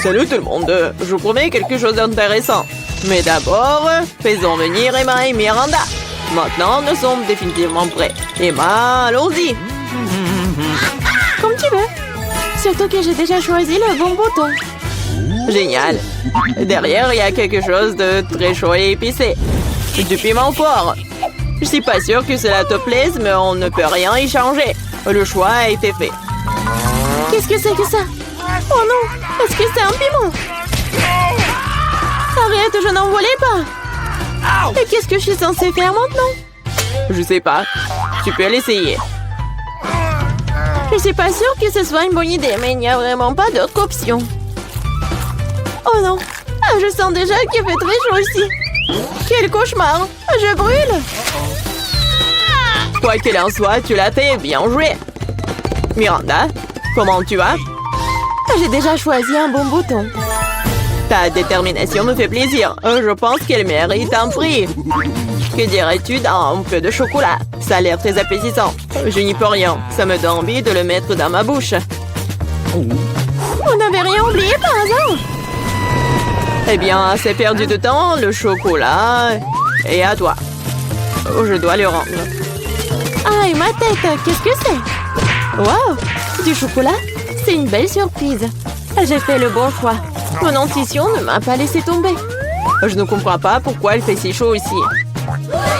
Salut tout le monde, je vous promets quelque chose d'intéressant. Mais d'abord, faisons venir Emma et Miranda. Maintenant, nous sommes définitivement prêts. Emma, allons-y. Comme tu veux. Surtout que j'ai déjà choisi le bon bouton. Génial. Derrière, il y a quelque chose de très chaud et épicé. Du piment fort. Je suis pas sûre que cela te plaise, mais on ne peut rien y changer. Le choix a été fait. Qu'est-ce que c'est que ça? Oh non, est-ce que c'est un piment? Arrête, je n'en voulais pas. Et qu'est-ce que je suis censée faire maintenant? Je sais pas. Tu peux l'essayer. Je suis pas sûre que ce soit une bonne idée, mais il n'y a vraiment pas d'autre option. Oh non, je sens déjà qu'il fait très chaud ici. Quel cauchemar, je brûle. Quoi qu'il en soit, tu l'as fait, bien joué. Miranda, comment tu vas? J'ai déjà choisi un bon bouton. Ta détermination me fait plaisir. Je pense qu'elle mérite un prix. Que dirais-tu d'un peu de chocolat? Ça a l'air très appétissant. Je n'y peux rien. Ça me donne envie de le mettre dans ma bouche. On n'avait rien oublié par hasard? Eh bien, c'est perdu de temps. Le chocolat est à toi. Je dois le rendre. Aïe, ma tête, qu'est-ce que c'est? Wow, du chocolat? C'est une belle surprise. J'ai fait le bon choix. Mon intuition ne m'a pas laissé tomber. Je ne comprends pas pourquoi il fait si chaud ici.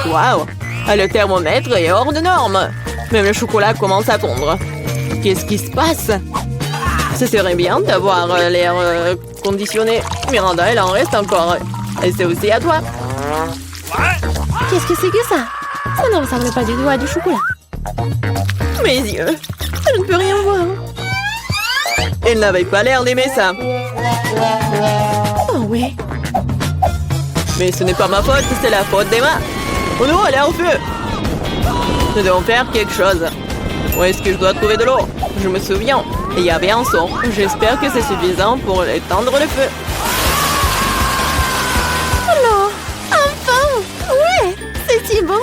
Waouh! Le thermomètre est hors de norme. Même le chocolat commence à fondre. Qu'est-ce qui se passe? Ce serait bien d'avoir l'air conditionné. Miranda, elle en reste encore. Et c'est aussi à toi. Qu'est-ce que c'est que ça? Ça ne ressemble pas du tout à du chocolat. Mes yeux. Je ne peux rien voir. Elle n'avait pas l'air d'aimer ça. Oh oui. Mais ce n'est pas ma faute, c'est la faute d'Emma. Oh non, elle est en feu. Nous devons faire quelque chose. Où est-ce que je dois trouver de l'eau? Je me souviens. Il y avait un son. J'espère que c'est suffisant pour éteindre le feu. Alors, enfin! Ouais, c'est si bon.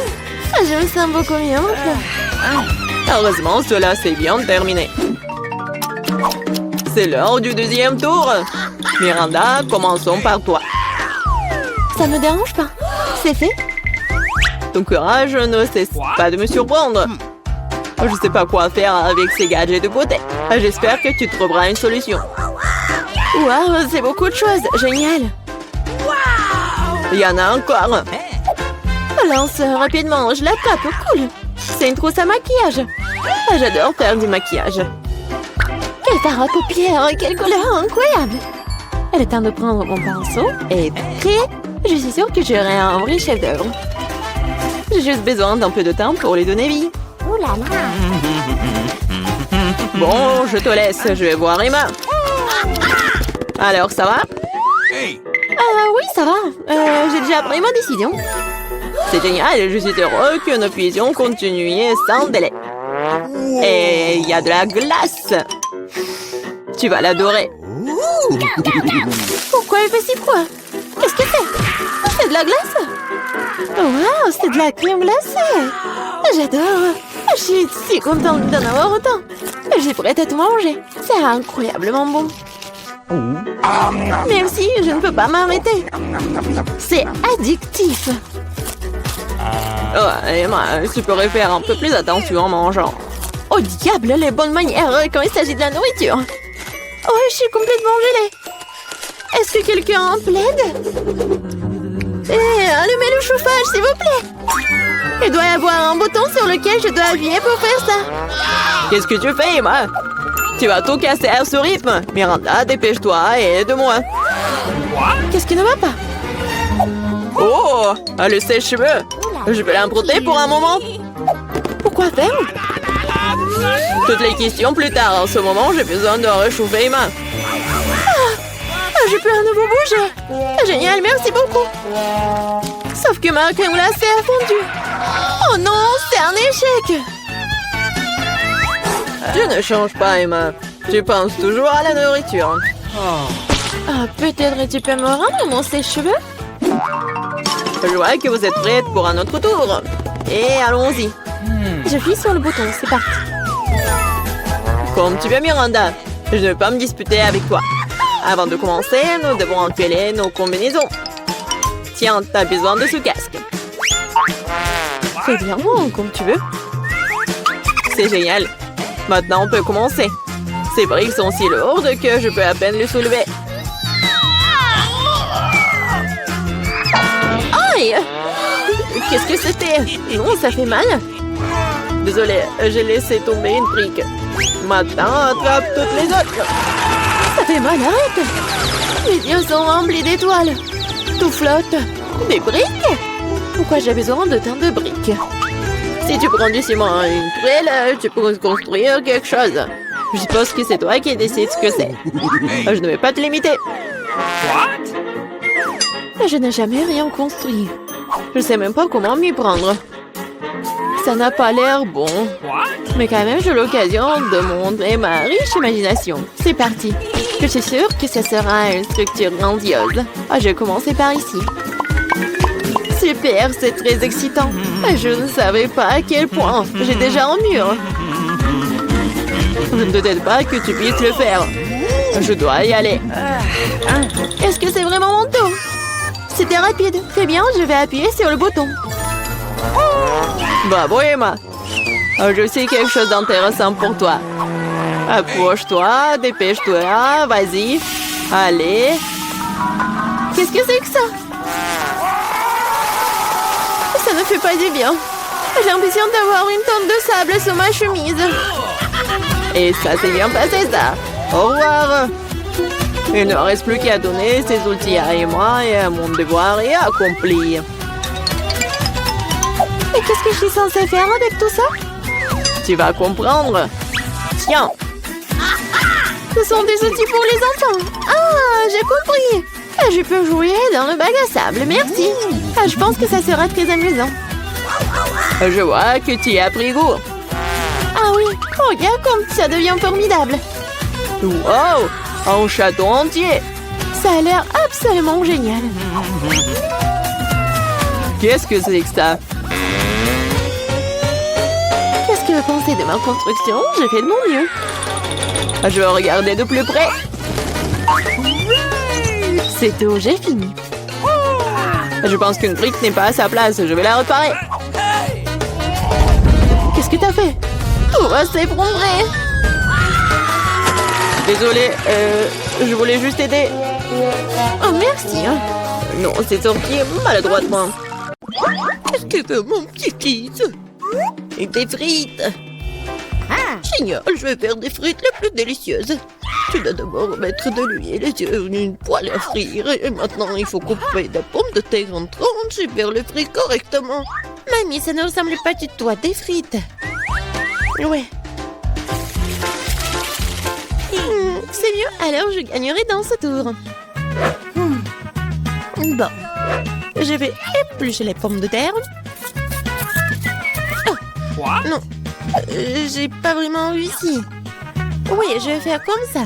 Je me sens beaucoup mieux maintenant. Heureusement, cela s'est bien terminé. C'est l'heure du deuxième tour. Miranda, commençons par toi. Ça me dérange pas. C'est fait. Ton courage ne cesse pas de me surprendre. Je sais pas quoi faire avec ces gadgets de beauté. J'espère que tu trouveras une solution. Waouh, c'est beaucoup de choses. Génial. Il y en a encore. Lance rapidement, je l'attrape. Cool. C'est une trousse à maquillage. J'adore faire du maquillage. Quel fard à paupières, quelle couleur incroyable. Il est temps de prendre mon pinceau et prêt. Je suis sûre que j'aurai un vrai chef-d'œuvre. J'ai juste besoin d'un peu de temps pour les donner vie. Ouh là là. Bon, je te laisse. Je vais voir Emma. Alors, ça va? Oui, ça va. J'ai déjà pris ma décision. C'est génial. Je suis heureux que nous puissions continuer sans délai. Et il y a de la glace. Tu vas l'adorer. Pourquoi il fait si froid? Qu'est-ce que c'est? C'est de la glace? Wow, c'est de la crème glacée. J'adore. Je suis si contente d'en avoir autant. Je suis prête à tout manger. C'est incroyablement bon. Merci, je ne peux pas m'arrêter. C'est addictif. Oh, Emma, tu pourrais faire un peu plus attention en mangeant. Oh diable, les bonnes manières quand il s'agit de la nourriture. Oh, je suis complètement gelée. Est-ce que quelqu'un plaide? Allumez le chauffage, s'il vous plaît. Il doit y avoir un bouton sur lequel je dois appuyer pour faire ça. Qu'est-ce que tu fais, Emma? Tu vas tout casser à ce rythme. Miranda, dépêche-toi et aide-moi. Qu'est-ce qui ne va pas? Oh, le sèche-cheveux. Je peux l'emprunter pour un moment? Pourquoi faire? Toutes les questions plus tard. En ce moment, j'ai besoin de réchauffer Emma. Je peux à nouveau bouger. Génial, merci beaucoup. Sauf que ma crème glacée a fondu. Oh non, c'est un échec. Tu ne changes pas, Emma. Tu penses toujours à la nourriture. Peut-être tu peux me rendre mon sèche-cheveux? Je vois que vous êtes prête pour un autre tour. Et allons-y. J'appuie sur le bouton, c'est parti. Comme tu veux, Miranda. Je ne vais pas me disputer avec toi. Avant de commencer, nous devons empiler nos combinaisons. Tiens, t'as besoin de ce casque. Très bien, comme tu veux. C'est génial. Maintenant, on peut commencer. Ces briques sont si lourdes que je peux à peine les soulever. Aïe! Qu'est-ce que c'était? Non, ça fait mal. Désolée, j'ai laissé tomber une brique. Maintenant, attrape toutes les autres. Ça fait mal, arrête! Mes yeux sont remplis d'étoiles. Tout flotte. Des briques? Pourquoi j'ai besoin de tant de briques? Si tu prends du ciment et une truelle, tu peux construire quelque chose. Je suppose que c'est toi qui décides ce que c'est. Je ne vais pas te limiter. Je n'ai jamais rien construit. Je sais même pas comment m'y prendre. Ça n'a pas l'air bon. Mais quand même, j'ai l'occasion de montrer ma riche imagination. C'est parti. Je suis sûre que ce sera une structure grandiose. Je vais commencer par ici. Super, c'est très excitant. Je ne savais pas à quel point. J'ai déjà un mur. Je ne doute pas que tu puisses le faire. Je dois y aller. Est-ce que c'est vraiment mon tour? C'était rapide. Très bien, je vais appuyer sur le bouton. Bravo, Emma. Je sais quelque chose d'intéressant pour toi. Approche-toi, dépêche-toi, vas-y. Allez. Qu'est-ce que c'est que ça? Ça ne fait pas du bien. J'ai l'impression d'avoir une tonne de sable sur ma chemise. Et ça s'est bien passé, ça. Au revoir. Il ne reste plus qu'à donner ces outils à Emma et mon devoir est accompli. Et qu'est-ce que je suis censée faire avec tout ça? Tu vas comprendre. Tiens. Ce sont des outils pour les enfants. Ah, j'ai compris. Je peux jouer dans le bac à sable, merci. Je pense que ça sera très amusant. Je vois que tu y as pris goût. Ah oui, regarde comme ça devient formidable. Wow, un château entier. Ça a l'air absolument génial. Qu'est-ce que c'est que ça? Qu'est-ce que vous pensez de ma construction? J'ai fait de mon mieux. Je vais regarder de plus près. C'est tout, j'ai fini. Je pense qu'une brique n'est pas à sa place. Je vais la réparer. Qu'est-ce que t'as fait? Tout va s'effondrer. Désolée, je voulais juste aider. Oh, merci. Non, c'est sorti maladroitement. Qu'est-ce que veut mon petit fils? Des frites. Génial, je vais faire des frites les plus délicieuses. Tu dois d'abord mettre de l'huile sur une poêle à frire. Et maintenant, il faut couper des pommes de terre en tranches et faire les frites correctement. Mamie, ça ne ressemble pas du tout à des frites. Ouais. C'est mieux, alors je gagnerai dans ce tour. Bon. Je vais éplucher les pommes de terre. Oh. Non. J'ai pas vraiment réussi. Oui, je vais faire comme ça.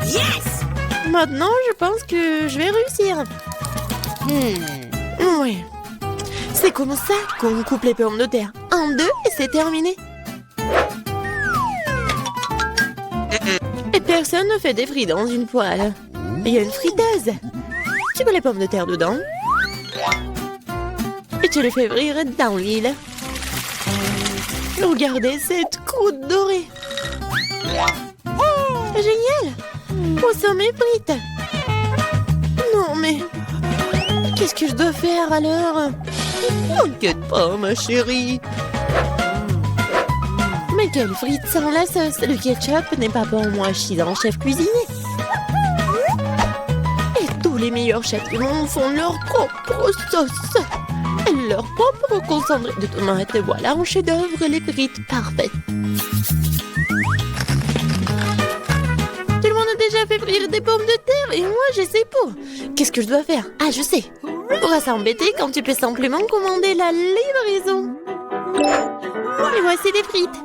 Yes! Maintenant, je pense que je vais réussir. Oui. C'est comme ça qu'on coupe les pommes de terre. En deux et c'est terminé. Et personne ne fait des frites dans une poêle. Il y a une friteuse. Tu mets les pommes de terre dedans. Et tu les fais frire dans l'huile. Regardez cette croûte dorée. Génial! Où sont mes frites? Non, mais... qu'est-ce que je dois faire alors? T'inquiète pas, ma chérie. Mais quelle frite sans la sauce? Le ketchup n'est pas pour moi, je suis un chef cuisinier. Et tous les meilleurs chefs du monde font leur propre sauce. Leur propre concentré de tomates. Et voilà un chef-d'œuvre, les frites parfaites. Tout le monde a déjà fait frire des pommes de terre et moi je sais pas. Qu'est-ce que je dois faire? Ah, je sais. Pourra s'embêter quand tu peux simplement commander la livraison. Et voici des frites.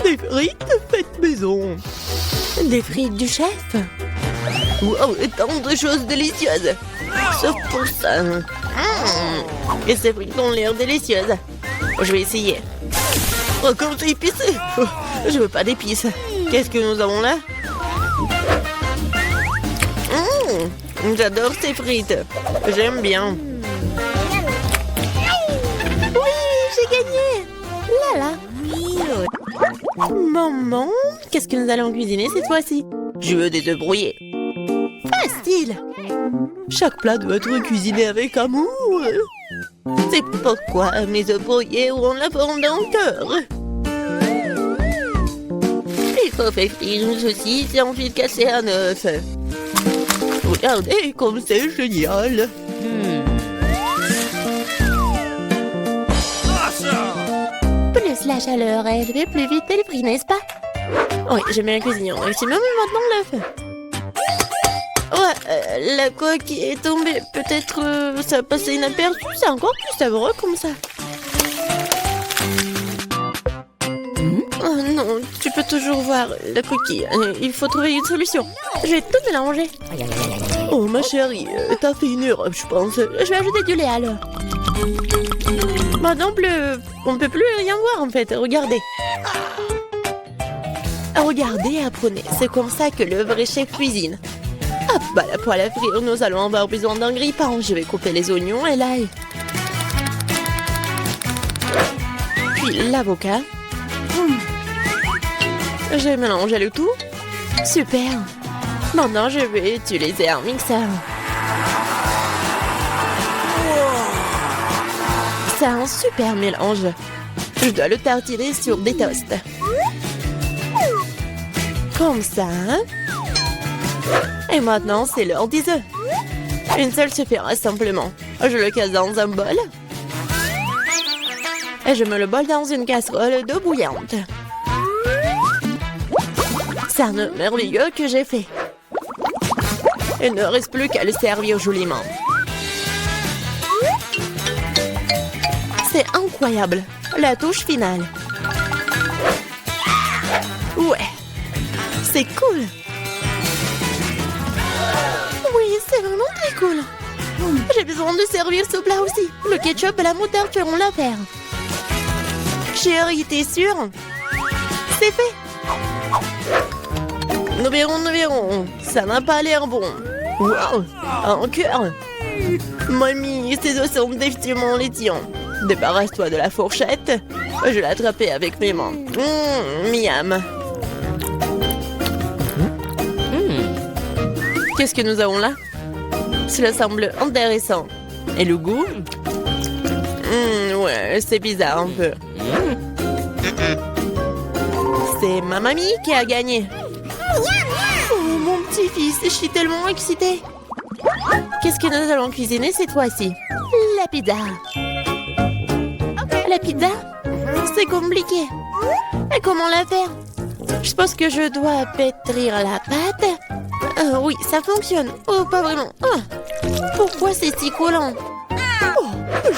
Des frites faites maison. Des frites du chef. Wow, tant de choses délicieuses. Sauf pour ça. Et ces frites ont l'air délicieuses. Je vais essayer. Oh, comme c'est épicé. Oh, je veux pas d'épices. Qu'est-ce que nous avons là? J'adore ces frites. J'aime bien. Oui, j'ai gagné. Là, là. Maman, qu'est-ce que nous allons cuisiner cette fois-ci? Je veux des œufs brouillés. Facile. Chaque plat doit être cuisiné avec amour. C'est pourquoi mes œufs brouillés auront la forme d'un cœur. Il faut faire frire une saucisse et ensuite casser un œuf. Regardez comme c'est génial. Plus la chaleur élevée, plus vite elle brille, n'est-ce pas? Oui, j'aime bien cuisiner au maximum, mais maintenant l'œuf. Ouais, la coque est tombée. Peut-être ça a passé inaperçu. C'est encore plus savoureux comme ça. Oh non, tu peux toujours voir la coquille. Il faut trouver une solution. Je vais tout mélanger. Oh ma chérie, t'as fait une erreur, je pense. Je vais ajouter du lait alors. Maintenant, on peut plus rien voir en fait. Regardez. Regardez et apprenez. C'est comme ça que le vrai chef cuisine. Hop, bah la poêle à frire, nous allons avoir besoin d'un grille-pain. Je vais couper les oignons et l'ail. Puis l'avocat. J'ai mélangé le tout. Super. Maintenant, je vais utiliser un mixeur. C'est un super mélange. Je dois le tartiner sur des toasts. Comme ça. Et maintenant, c'est l'heure des œufs. Une seule suffira simplement. Je le casse dans un bol. Et je mets le bol dans une casserole d'eau bouillante. C'est un œuf merveilleux que j'ai fait. Il ne reste plus qu'à le servir joliment. C'est incroyable. La touche finale. Ouais. C'est cool. Oui, c'est vraiment très cool. J'ai besoin de servir ce plat aussi. Le ketchup et la moutarde feront l'affaire. Chérie, t'es sûre? C'est fait. Nous verrons. Ça n'a pas l'air bon. Wow, un cœur. Mamie, ces os sont définitivement laitillants. Débarrasse-toi de la fourchette. Je vais l'attraper avec mes mains. Miam. Qu'est-ce que nous avons là? Cela semble intéressant. Et le goût? Ouais, c'est bizarre un peu. C'est ma mamie qui a gagné. Oh, mon petit-fils, je suis tellement excitée. Qu'est-ce que nous allons cuisiner cette fois-ci? La pizza. La pizza? C'est compliqué. Et comment la faire? Je pense que je dois pétrir la pâte. Oui, ça fonctionne. Oh, pas vraiment. Oh, pourquoi c'est si collant? Oh,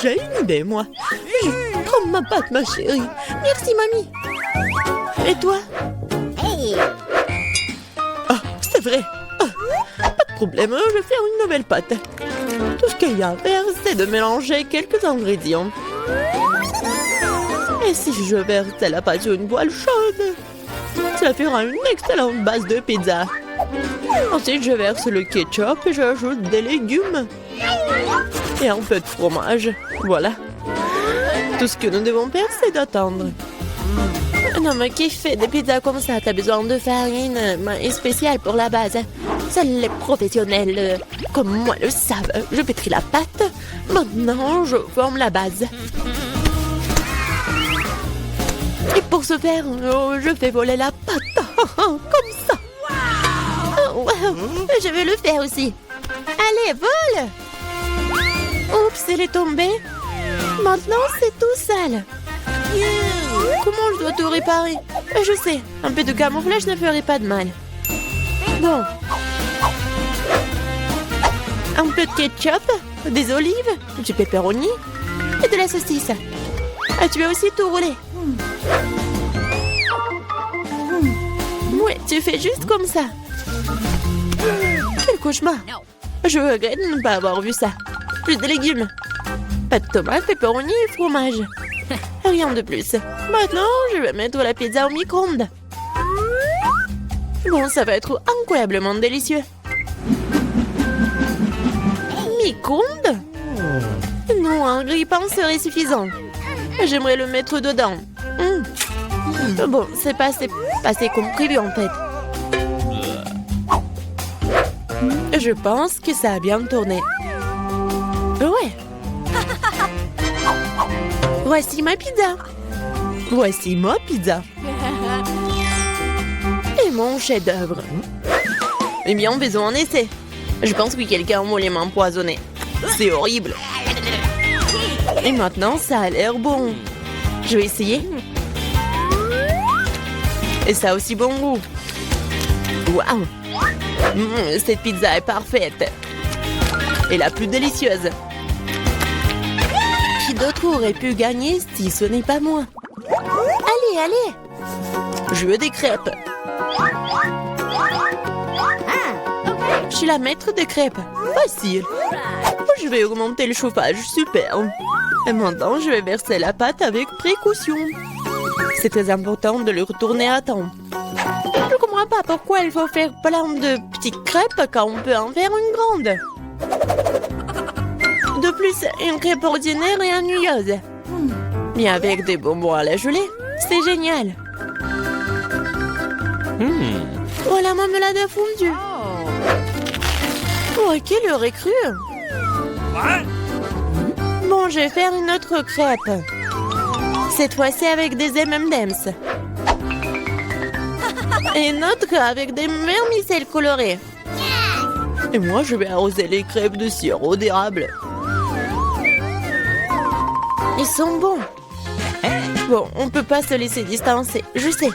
j'ai une idée, moi. Je prends ma pâte, ma chérie. Merci, mamie. Et toi? Ah, c'est vrai. Ah, pas de problème, je vais faire une nouvelle pâte. Tout ce qu'il y a à faire, c'est de mélanger quelques ingrédients. Et si je verse la pâte sur une poêle chaude, ça fera une excellente base de pizza. Ensuite, je verse le ketchup et j'ajoute des légumes. Et un peu de fromage. Voilà. Tout ce que nous devons faire, c'est d'attendre. Non, mais qui fait des pizzas comme ça? T'as besoin de farine spéciale pour la base. Seuls les professionnels comme moi le savent. Je pétris la pâte. Maintenant, je forme la base. Et pour ce faire, je fais voler la pâte. Comme ça. Oh, wow. Je vais le faire aussi. Allez, vole! Oups, elle est tombée. Maintenant, c'est tout sale. Comment je dois tout réparer? Je sais, un peu de camouflage ne ferait pas de mal. Bon. Un peu de ketchup, des olives, du pepperoni et de la saucisse. Ah, tu vas aussi tout rouler. Ouais, tu fais juste comme ça. Quel cauchemar. Je regrette de ne pas avoir vu ça. Plus de légumes. Pas de tomates, pepperoni et fromage. Rien de plus. Maintenant, je vais mettre la pizza au micro-ondes. Bon, ça va être incroyablement délicieux. Micro-ondes? Non, un grille-pain serait suffisant. J'aimerais le mettre dedans. Bon, c'est passé comme prévu en fait. Je pense que ça a bien tourné. Ouais. Voici ma pizza. Voici ma pizza. Et mon chef-d'œuvre. Eh bien, faisons un essai. Je pense que quelqu'un m'a les mains empoisonnées. C'est horrible. Et maintenant, ça a l'air bon. Je vais essayer. Et ça a aussi bon goût. Waouh! Cette pizza est parfaite. Et la plus délicieuse. Qui d'autre aurait pu gagner si ce n'est pas moi? Allez, allez! Je veux des crêpes. Je suis la maître des crêpes. Facile. Je vais augmenter le chauffage. Super. Et maintenant, je vais verser la pâte avec précaution. C'est très important de le retourner à temps. Je ne comprends pas pourquoi il faut faire plein de petites crêpes quand on peut en faire une grande. De plus, une crêpe ordinaire est ennuyeuse. Mais avec des bonbons à la gelée, c'est génial. Oh, la marmelade a fondu. Oh, quelle heure est crue. Bon, je vais faire une autre crêpe. Cette fois-ci avec des M&M's. Et une autre avec des vermicelles colorées. Et moi, je vais arroser les crêpes de sirop d'érable. Ils sont bons. Bon, on peut pas se laisser distancer, je sais.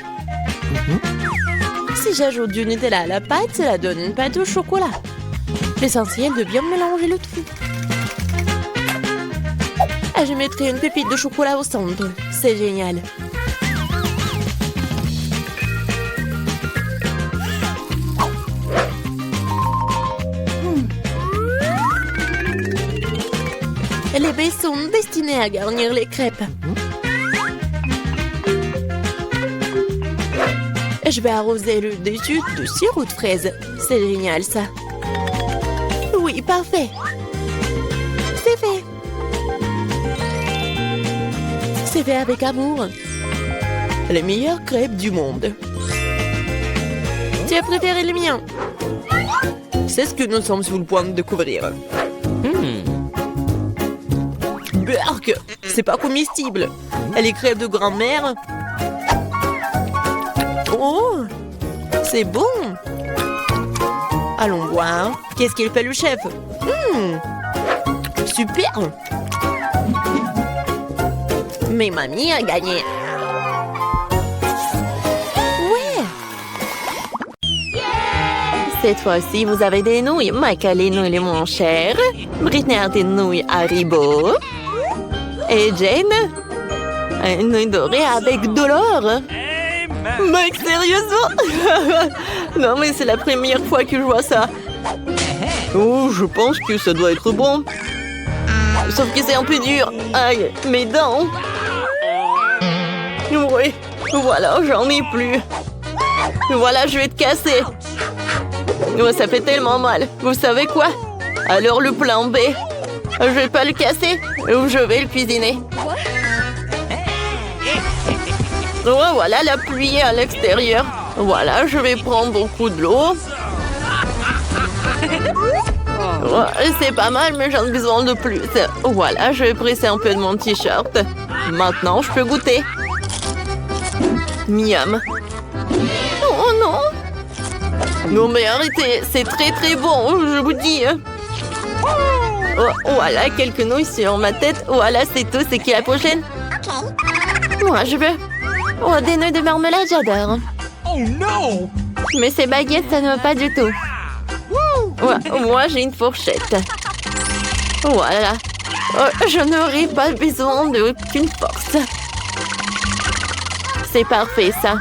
Si j'ajoute du Nutella à la pâte, cela donne une pâte au chocolat. L'essentiel de bien mélanger le tout. Ah, je mettrai une pépite de chocolat au centre. C'est génial. Les baies sont destinées à garnir les crêpes. Je vais arroser le dessus de sirop de fraise. C'est génial, ça. Oui, parfait. C'est fait. C'est fait avec amour. Les meilleures crêpes du monde. Tu as préféré le mien? C'est ce que nous sommes sur le point de découvrir. Berk, c'est pas comestible. Les crêpes de grand-mère. Oh, c'est bon. Allons voir. Qu'est-ce qu'il fait le chef? Super. Mais mamie a gagné. Ouais. Cette fois-ci, vous avez des nouilles. Mike a les nouilles les moins chères. Britney a des nouilles Haribo. Et Jane, une nouille dorée avec de l'or. Mike, sérieusement? Non, mais c'est la première fois que je vois ça. Oh, je pense que ça doit être bon. Sauf que c'est un peu dur. Aïe, mes dents. Oui, voilà, j'en ai plus. Voilà, je vais te casser. Oh, ça fait tellement mal. Vous savez quoi? Alors le plan B. Je vais pas le casser, ou je vais le cuisiner. Oh, voilà la pluie à l'extérieur. Voilà, je vais prendre beaucoup de l'eau. Oh, c'est pas mal, mais j'en ai besoin de plus. Voilà, je vais presser un peu de mon t-shirt. Maintenant, je peux goûter. Miam. Oh non. Non mais arrêtez, c'est très très bon, je vous dis. Oh, voilà, quelques nouilles sur ma tête. Voilà, c'est tout, c'est qui la prochaine? Moi, je veux. Oh, des nouilles de marmelade, j'adore. Oh non! Mais ces baguettes, ça ne va pas du tout. Ouais, moi, j'ai une fourchette. Voilà. Oh, je n'aurai pas besoin d'aucune force. C'est parfait, ça.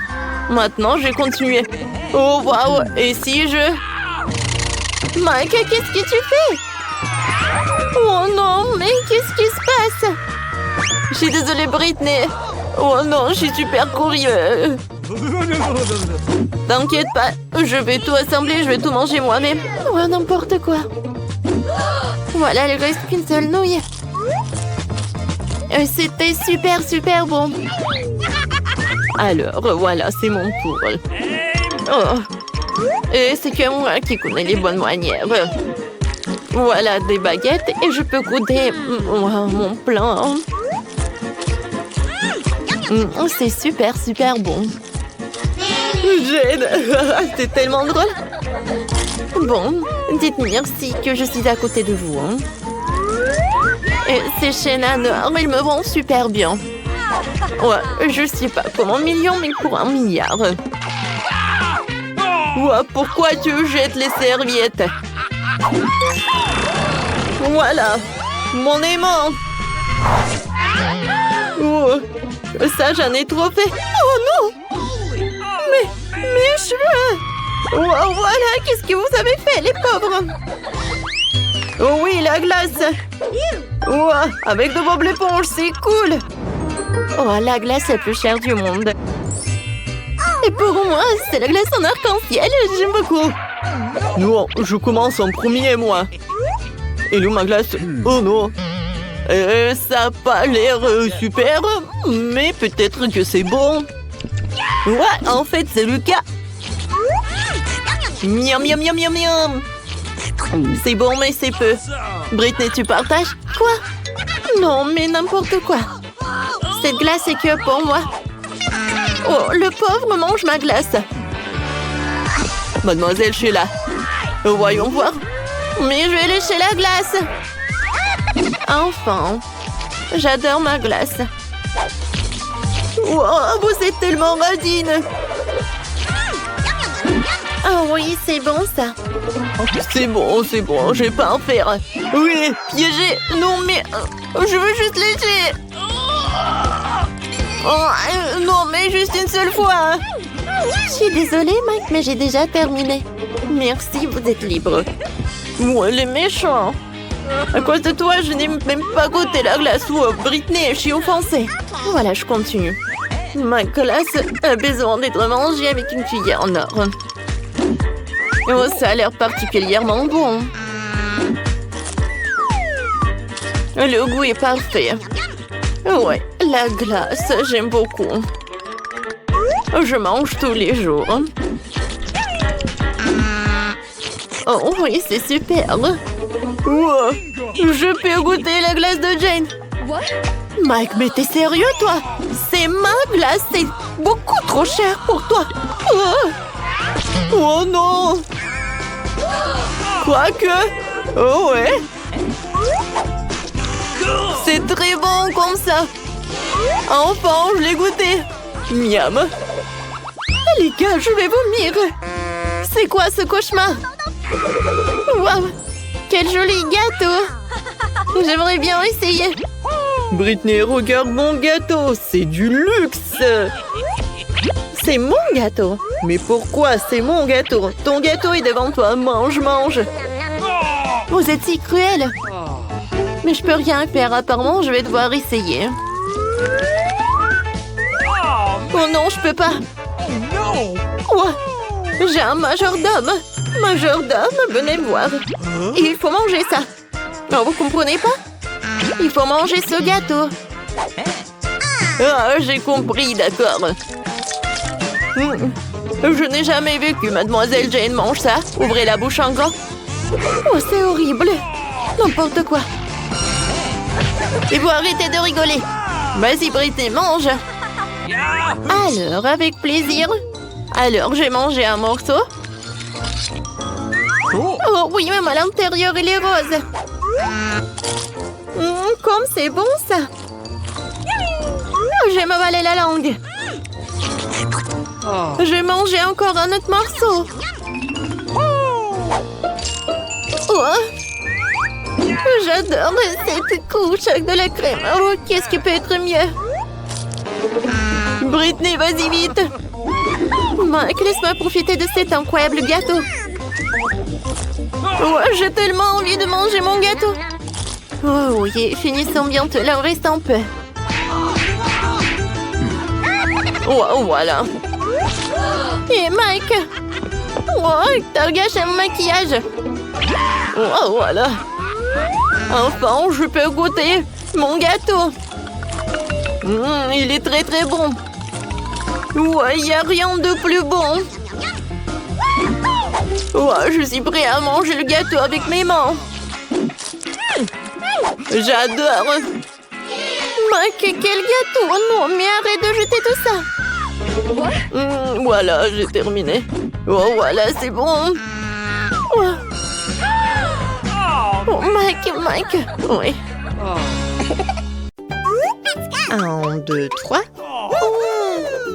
Maintenant, je vais continuer. Oh, waouh! Et si je... Mike, qu'est-ce que tu fais? Oh non, mais qu'est-ce qui se passe? Je suis désolée, Britney. Oh non, je suis super curieux. T'inquiète pas, je vais tout assembler, je vais tout manger moi-même. Oh, n'importe quoi. Voilà, il reste qu'une seule nouille. C'était super bon. Alors, voilà, c'est mon tour. Oh. Et c'est que moi qui connais les bonnes manières. Voilà des baguettes et je peux goûter mon plan. C'est super bon. Jane, c'est tellement drôle. Bon, dites merci que je suis à côté de vous. Hein. Et ces chaînes à noir, ils me vont super bien. Ouais, je sais pas comment million, mais pour 1 milliard. Ouais, pourquoi tu jettes les serviettes? Voilà, mon aimant. Oh, ça, j'en ai trop fait. Oh non! Mes cheveux! Oh, voilà, qu'est-ce que vous avez fait, les pauvres? Oh oui, la glace! Oh, avec de Bob l'éponge, c'est cool! Oh, la glace la plus chère du monde. Et pour moi, c'est la glace en arc-en-ciel, j'aime beaucoup. Non, je commence en premier, moi. Et où ma glace? Oh non! Ça n'a pas l'air super, mais peut-être que c'est bon. Ouais, en fait, c'est le cas. Miam, miam, miam, miam, miam. C'est bon, mais c'est peu. Britney, tu partages? Quoi? Non, mais n'importe quoi. Cette glace est que pour moi. Oh, le pauvre mange ma glace. Mademoiselle Sheila. Voyons voir. Mais je vais lécher la glace. Enfin, j'adore ma glace. Wow, vous êtes tellement radine. Ah oui, c'est bon ça. C'est bon, je vais pas en faire. Oui, piégé. Non, mais je veux juste lécher. Oh, non, mais juste une seule fois. Je suis désolée, Mike, mais j'ai déjà terminé. Merci, vous êtes libre. Ouais, les méchants. À cause de toi, je n'ai même pas goûté la glace. Oh, Britney, je suis offensée. Voilà, je continue. Ma glace a besoin d'être mangée avec une cuillère en or. Oh, ça a l'air particulièrement bon. Le goût est parfait. Ouais, la glace, j'aime beaucoup. Je mange tous les jours. Oh oui, c'est super. Wow. Je peux goûter la glace de Jane. Mike, mais t'es sérieux, toi? C'est ma glace, c'est beaucoup trop cher pour toi. Oh non. Quoique. Oh ouais. C'est très bon comme ça. Enfin, je l'ai goûté. Miam. Les gars, je vais vomir. C'est quoi ce cauchemar? Waouh. Quel joli gâteau. J'aimerais bien essayer. Britney, regarde mon gâteau. C'est du luxe. C'est mon gâteau. Mais pourquoi c'est mon gâteau? Ton gâteau est devant toi. Mange, mange. Vous êtes si cruel. Mais je peux rien faire. Apparemment, je vais devoir essayer. Oh non, je peux pas. Oh, j'ai un majordome. Majordome, venez me voir. Et il faut manger ça. Non, vous comprenez pas? Il faut manger ce gâteau. Ah, j'ai compris, d'accord. Je n'ai jamais vu que Mademoiselle Jane mange ça. Ouvrez la bouche en grand. Oh, c'est horrible. N'importe quoi. Et vous arrêtez de rigoler. Vas-y, Britney, mange. Alors, avec plaisir. Alors, j'ai mangé un morceau. Oh oui, même à l'intérieur, il est rose. Comme c'est bon, ça. J'ai m'avalé la langue. J'ai mangé encore un autre morceau. Oh. J'adore cette couche avec de la crème. Oh, qu'est-ce qui peut être mieux? Britney, vas-y vite. Mike, laisse-moi profiter de cet incroyable gâteau. Oh, j'ai tellement envie de manger mon gâteau. Oh oui, finissons bientôt, là, il reste un peu. Oh, voilà. Et Mike! Oh, t'as gâché mon maquillage! Oh, voilà. Enfin, je peux goûter mon gâteau. Il est très très bon. Ouais, il n'y a rien de plus bon. Ouais, je suis prêt à manger le gâteau avec mes mains. J'adore. Mike, quel gâteau! Oh non, mais arrête de jeter tout ça! Voilà, j'ai terminé. Oh, voilà, c'est bon. Oh, oh Mike! Oui. 1, 2, 3. Oh,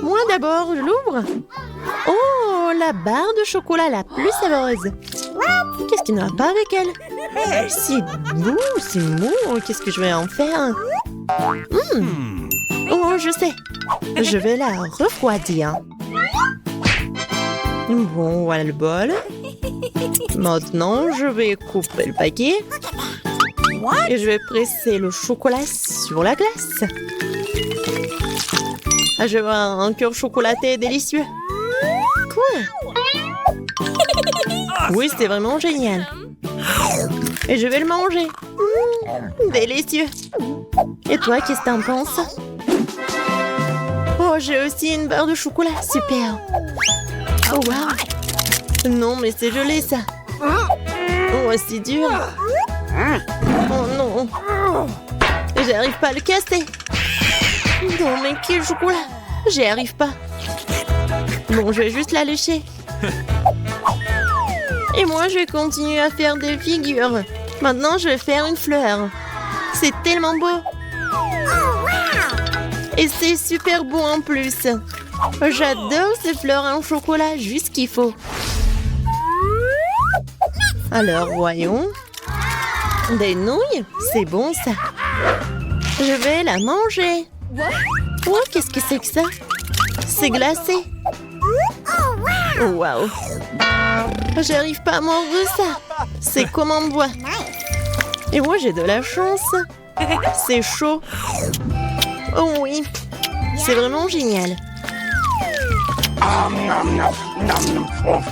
moi d'abord, je l'ouvre. Oh, la barre de chocolat la plus savoureuse. Qu'est-ce qui ne va pas avec elle? C'est doux, c'est mou. Qu'est-ce que je vais en faire? Oh, je sais. Je vais la refroidir. Bon, voilà le bol. Maintenant, je vais couper le paquet. Et je vais presser le chocolat sur la glace. Ah, je veux un cœur chocolaté délicieux. Quoi? Oui, c'est vraiment génial. Et je vais le manger. Délicieux. Et toi, qu'est-ce que t'en penses? Oh, j'ai aussi une barre de chocolat. Super. Oh, wow. Non, mais c'est gelé, ça. Oh, c'est dur. Oh, non. J'arrive pas à le casser. Non, mais quel chocolat. J'y arrive pas. Bon, je vais juste la lécher. Et moi, je vais continuer à faire des figures. Maintenant, je vais faire une fleur. C'est tellement beau. Et c'est super beau en plus. J'adore ces fleurs en chocolat, juste ce qu'il faut. Alors, voyons. Des nouilles, c'est bon ça. Je vais la manger. Oh, qu'est-ce que c'est que ça? C'est glacé. Oh, wow. J'arrive pas à mordre ça. C'est comme en bois. Et moi, j'ai de la chance. C'est chaud. Oh oui. C'est vraiment génial.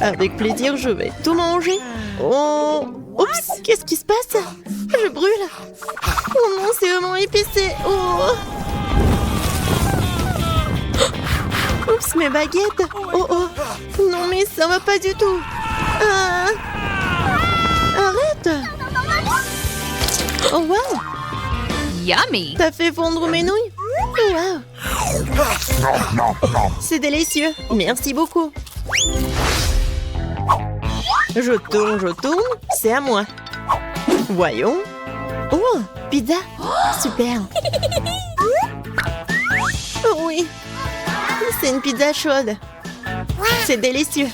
Avec plaisir, je vais tout manger. Oh, oups, qu'est-ce qui se passe? Je brûle. Oh non, c'est vraiment épicé. Oh. Oups, mes baguettes. Oh, oh. Non, mais ça va pas du tout. Ah. Arrête. Oh, wow. Yummy! T'as fait fondre mes nouilles? Wow. C'est délicieux. Merci beaucoup. Je tourne. C'est à moi. Voyons. Oh, pizza. Super. Oh oui. C'est une pizza chaude. C'est délicieux.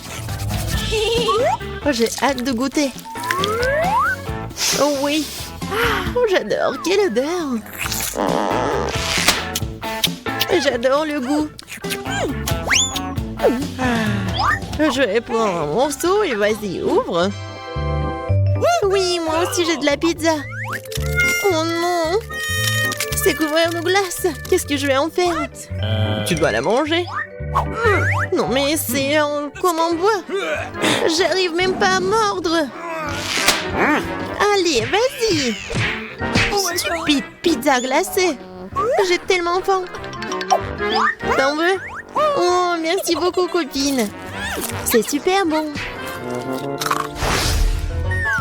Oh, j'ai hâte de goûter. Oh oui. Oh, j'adore. Quelle odeur. J'adore le goût. Je vais prendre un morceau et vas-y, ouvre. Oui, moi aussi j'ai de la pizza. Oh non. C'est couvert de glace. Qu'est-ce que je vais en faire? Tu dois la manger. Non mais c'est comme en bois. J'arrive même pas à mordre. Allez, vas-y. Stupide pizza glacée. J'ai tellement faim. T'en veux? Oh, merci beaucoup, copine. C'est super bon.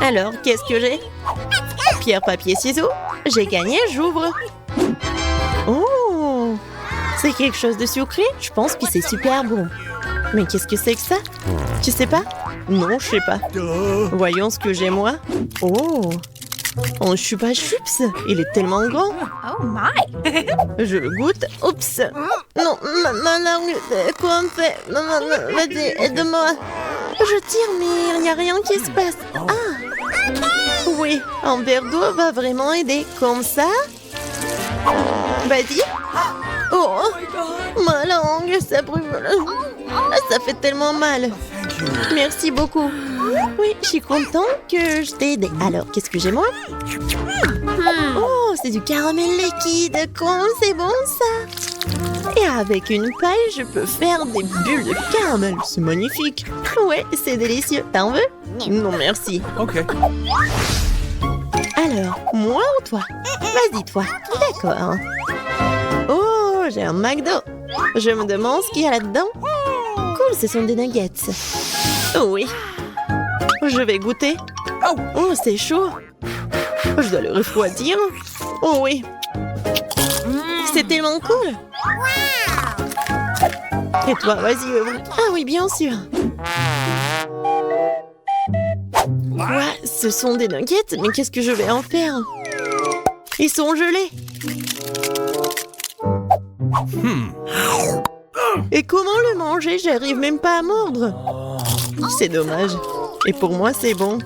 Alors, qu'est-ce que j'ai? Pierre, papier, ciseaux. J'ai gagné, j'ouvre. Oh, c'est quelque chose de sucré? Je pense que c'est super bon. Mais qu'est-ce que c'est que ça? Tu sais pas? Non, je sais pas. Voyons ce que j'ai, moi. Oh, un chupa chups. Il est tellement grand. Oh my! Je le goûte. Oups. Non, ma langue. Quoi on fait? Maman, vas-y, aide-moi. Je tire, mais il n'y a rien qui se passe. Ah! Oui, un verre d'eau va vraiment aider. Comme ça? Vas-y. Oh! Ma langue, ça brûle. Ça fait tellement mal. Merci beaucoup. Oui, je suis contente que je t'ai aidé. Alors, qu'est-ce que j'ai moi? Oh, c'est du caramel liquide. Comment c'est bon ça? Et avec une paille, je peux faire des bulles de caramel. C'est magnifique. Ouais, c'est délicieux. T'en veux? Non, merci. OK. Alors, moi ou toi? Vas-y, toi. D'accord. Oh, j'ai un McDo. Je me demande ce qu'il y a là-dedans. Cool, ce sont des nuggets. Oui. Je vais goûter. Oh, c'est chaud. Je dois le refroidir. Oh oui. C'est tellement cool. Et toi, vas-y, ouvre. Ah oui, bien sûr. Quoi? Ce sont des nuggets? Mais qu'est-ce que je vais en faire? Ils sont gelés. Et comment le manger? J'arrive même pas à mordre. C'est dommage. Et pour moi, c'est bon.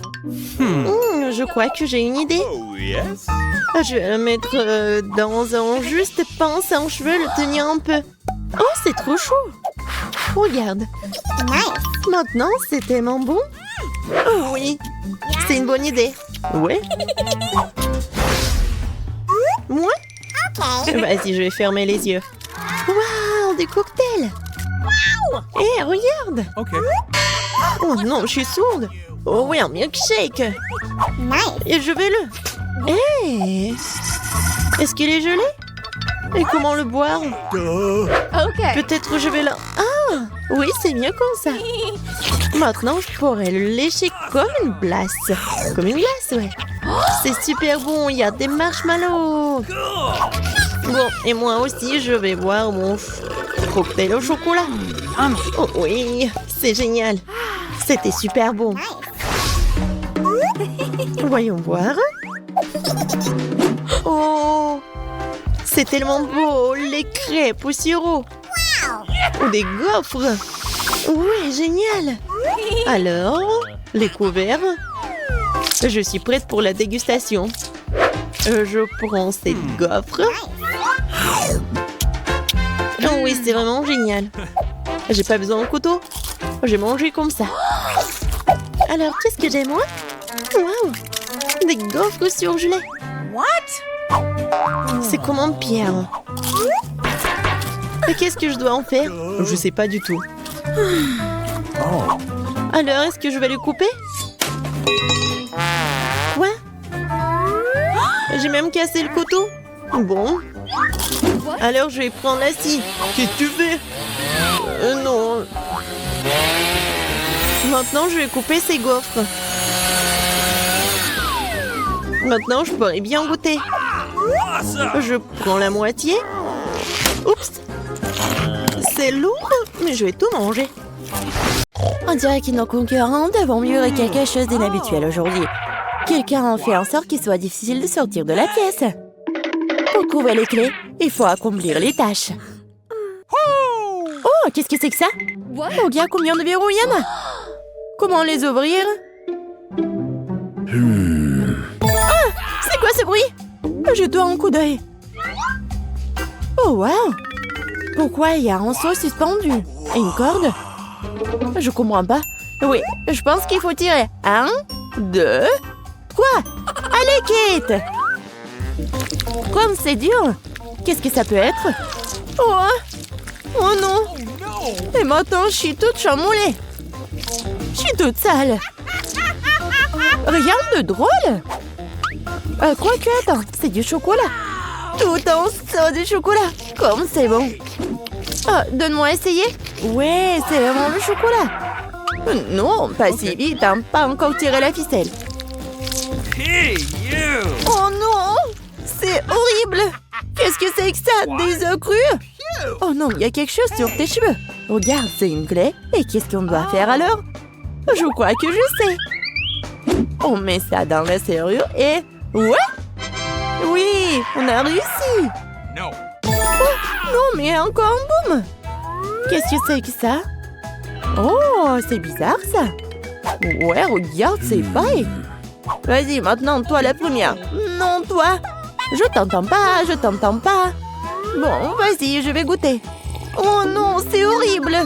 Je crois que j'ai une idée. Je vais le mettre dans un juste pince en cheveux, le tenir un peu. Oh, c'est trop chaud. Regarde. Maintenant, c'est tellement bon. Oh oui, c'est une bonne idée. Ouais. Moi? Vas-y, je vais fermer les yeux. Waouh, des cocktails. Hé, regarde. OK. Oh non, je suis sourde. Oh oui, un milkshake. Et je vais le... Hé, est-ce qu'il est gelé? Et comment le boire? Okay. Peut-être je vais le... Ah, oui, c'est mieux comme ça. Maintenant, je pourrais le lécher comme une glace. Comme une glace, ouais. C'est super bon, il y a des marshmallows. Bon, et moi aussi, je vais boire mon cocktail au chocolat. Oh oui, c'est génial. C'était super bon. Voyons voir. Oh, c'est tellement beau, les crêpes au sirop. Ou des gaufres. Oui, génial. Alors, les couverts. Je suis prête pour la dégustation. Je prends cette gaufre. Oh oui, c'est vraiment génial. J'ai pas besoin de couteau. J'ai mangé comme ça. Alors, qu'est-ce que j'ai moi? Waouh, des gaufres surgelées. What? C'est comme en pierre. Et qu'est-ce que je dois en faire? Je sais pas du tout. Alors, est-ce que je vais le couper? Quoi? J'ai même cassé le couteau. Bon. Alors, je vais prendre la scie. Qu'est-ce que tu fais? Non. Maintenant, je vais couper ces gaufres. Maintenant, je pourrais bien goûter. Je prends la moitié. Oups. C'est lourd, mais je vais tout manger. On dirait que nos concurrents devant mûrir quelque chose d'inhabituel aujourd'hui. Quelqu'un a fait en sorte qu'il soit difficile de sortir de la pièce. Pour trouver les clés, il faut accomplir les tâches. Oh, qu'est-ce que c'est que ça? Regarde combien de verrous il y en a. Comment les ouvrir? Ah, c'est quoi ce bruit? Je dois un coup d'œil. Oh, wow. Pourquoi il y a un seau suspendu? Et une corde? Je comprends pas. Oui, je pense qu'il faut tirer. 1, 2, 3. Allez, Kate! Comme c'est dur. Qu'est-ce que ça peut être? Oh non. Et maintenant, je suis toute chamboulée. Je suis toute sale. Rien de drôle. Quoique, attends, c'est du chocolat. Tout en saut de chocolat. Comme c'est bon. Oh, donne-moi essayer. Ouais, c'est vraiment le chocolat. Non, pas si vite, hein, pas encore tiré la ficelle. Hey, you! Oh non, c'est horrible. Qu'est-ce que c'est que ça? Des œufs crus? Oh non, il y a quelque chose sur tes cheveux. Regarde, c'est une clé. Et qu'est-ce qu'on doit faire alors? Je crois que je sais. On met ça dans la serrure et... Ouais! Oui, on a réussi. No. Oh, non, mais encore un boum. Qu'est-ce que c'est que ça? Oh, c'est bizarre ça. Ouais, regarde, c'est pareil. Vas-y, maintenant, toi la première. Non, toi. Je t'entends pas, je t'entends pas. Bon, vas-y, je vais goûter. Oh non, c'est horrible.